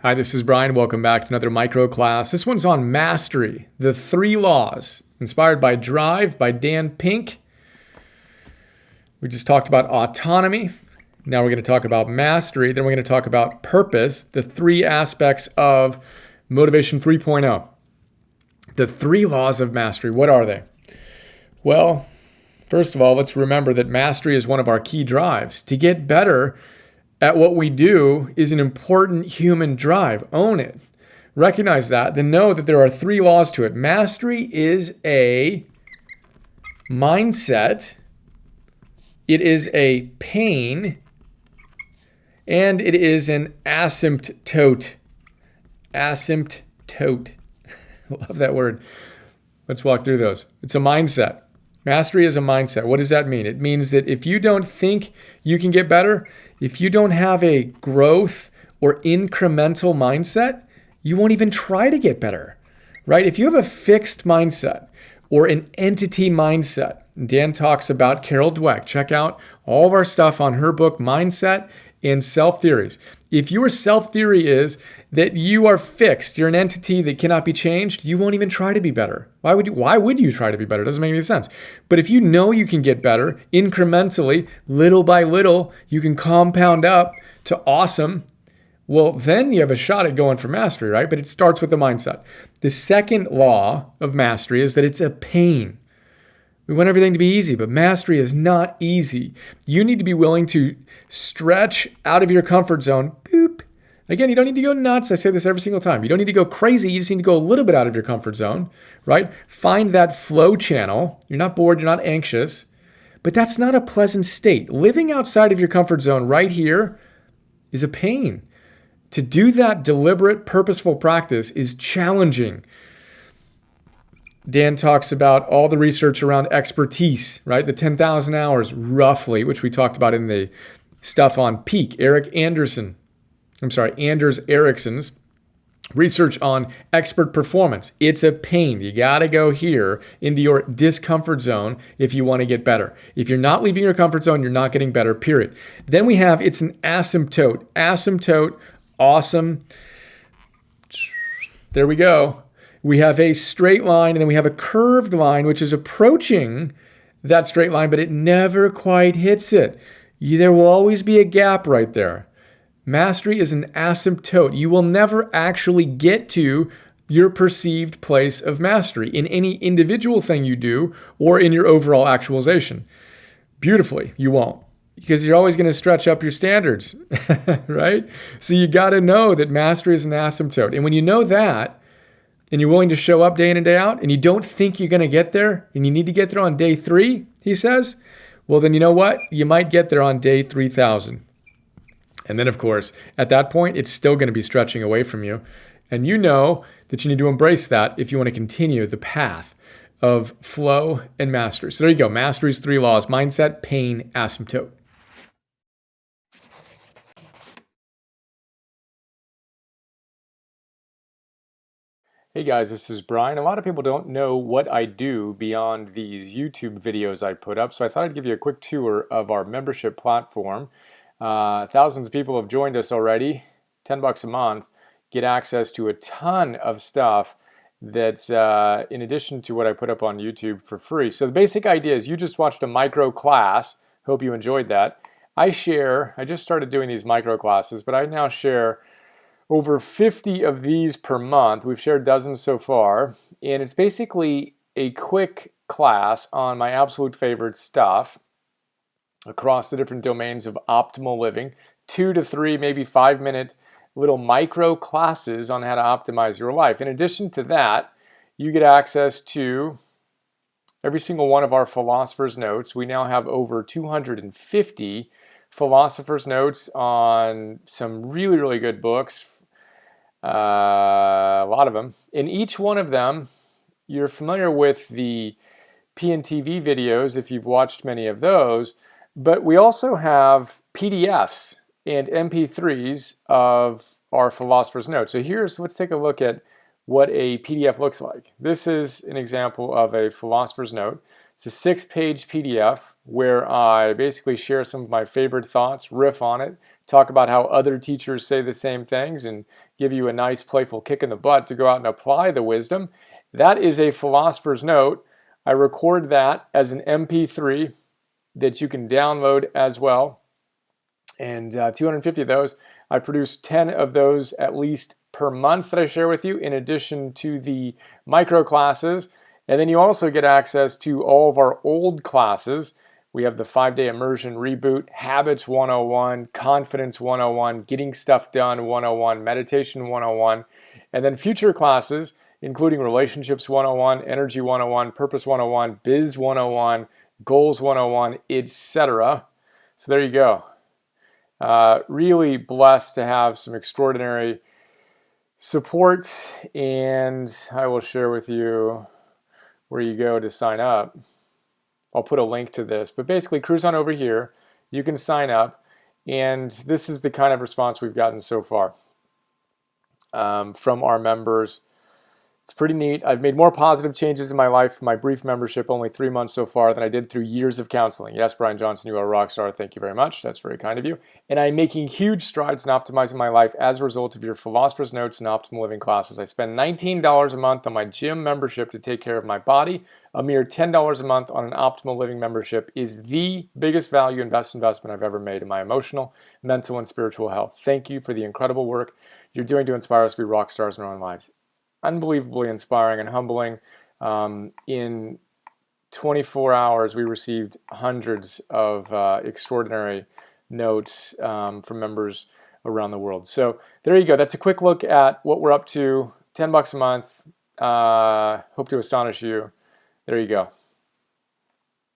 Hi, this is Brian. Welcome back to another micro class. This one's on mastery, the 3 laws, inspired by Drive by Dan Pink. We just talked about autonomy. Now we're going to talk about mastery. Then we're going to talk about purpose, the 3 aspects of Motivation 3.0. The 3 laws of mastery, what are they? Well, first of all, let's remember that mastery is one of our key drives. To get better at what we do is an important human drive. Own it. Recognize that. Then know that there are 3 laws to it. Mastery is a mindset. It is a pain. And it is an asymptote. Asymptote. Love that word. Let's walk through those. It's a mindset. Mastery is a mindset. What does that mean? It means that if you don't think you can get better, if you don't have a growth or incremental mindset, you won't even try to get better, right? If you have a fixed mindset or an entity mindset, Dan talks about Carol Dweck. Check out all of our stuff on her book, Mindset and Self-Theories. If your self-theory is that you are fixed, you're an entity that cannot be changed, you won't even try to be better. Why would you try to be better? It doesn't make any sense. But if you know you can get better incrementally, little by little, you can compound up to awesome, well, then you have a shot at going for mastery, right? But it starts with the mindset. The second law of mastery is that it's a pain. We want everything to be easy, but mastery is not easy. You need to be willing to stretch out of your comfort zone. Boop. Again, you don't need to go nuts. I say this every single time. You don't need to go crazy. You just need to go a little bit out of your comfort zone, right? Find that flow channel. You're not bored. You're not anxious. But that's not a pleasant state. Living outside of your comfort zone right here is a pain. To do that deliberate, purposeful practice is challenging. Dan talks about all the research around expertise, right? The 10,000 hours roughly, which we talked about in the stuff on Peak. Anders Ericsson's research on expert performance. It's a pain. You got to go here into your discomfort zone if you want to get better. If you're not leaving your comfort zone, you're not getting better, period. Then we have, it's an asymptote. Asymptote, awesome. There we go. We have a straight line, and then we have a curved line, which is approaching that straight line, but it never quite hits it. There will always be a gap right there. Mastery is an asymptote. You will never actually get to your perceived place of mastery in any individual thing you do or in your overall actualization. Beautifully, you won't, because you're always going to stretch up your standards, right? So you got to know that mastery is an asymptote. And when you know that, and you're willing to show up day in and day out, and you don't think you're going to get there, and you need to get there on day 3, he says, well, then you know what? You might get there on day 3,000. And then, of course, at that point, it's still going to be stretching away from you. And you know that you need to embrace that if you want to continue the path of flow and mastery. So there you go. Mastery's 3 laws: mindset, pain, asymptote. Hey guys, this is Brian. A lot of people don't know what I do beyond these YouTube videos I put up, so I thought I'd give you a quick tour of our membership platform. Thousands of people have joined us already. $10 a month, get access to a ton of stuff that's in addition to what I put up on YouTube for free. So the basic idea is you just watched a micro class. Hope you enjoyed that. I just started doing these micro classes, but I now share over 50 of these per month. We've shared dozens so far, and it's basically a quick class on my absolute favorite stuff across the different domains of optimal living. 2 to 3, maybe 5-minute little micro classes on how to optimize your life. In addition to that, you get access to every single one of our Philosopher's Notes. We now have over 250 Philosopher's Notes on some really, really good books. A lot of them. In each one of them, you're familiar with the PNTV videos if you've watched many of those, but we also have PDFs and MP3s of our Philosopher's Notes. So let's take a look at what a PDF looks like. This is an example of a philosopher's note. It's a 6-page PDF where I basically share some of my favorite thoughts, riff on it, talk about how other teachers say the same things, and give you a nice playful kick in the butt to go out and apply the wisdom. That is a philosopher's note. I record that as an MP3 that you can download as well. And 250 of those. I produce 10 of those at least per month that I share with you, in addition to the micro classes. And then you also get access to all of our old classes. We have the 5-day immersion reboot, Habits 101, Confidence 101, Getting Stuff Done 101, Meditation 101, and then future classes, including Relationships 101, Energy 101, Purpose 101, Biz 101, Goals 101, etc. So there you go. Really blessed to have some extraordinary support, and I will share with you where you go to sign up. I'll put a link to this, but basically cruise on over here. You can sign up, and this is the kind of response we've gotten so far from our members. It's pretty neat. I've made more positive changes in my life in my brief membership, only 3 months so far, than I did through years of counseling. Yes, Brian Johnson, you are a rock star. Thank you very much. That's very kind of you. And I'm making huge strides in optimizing my life as a result of your Philosopher's Notes and Optimal Living classes. I spend $19 a month on my gym membership to take care of my body. A mere $10 a month on an Optimal Living membership is the biggest value investment I've ever made in my emotional, mental, and spiritual health. Thank you for the incredible work you're doing to inspire us to be rock stars in our own lives. Unbelievably inspiring and humbling. In 24 hours, we received hundreds of extraordinary notes from members around the world. So there you go. That's a quick look at what we're up to. $10 a month. Hope to astonish you. There you go.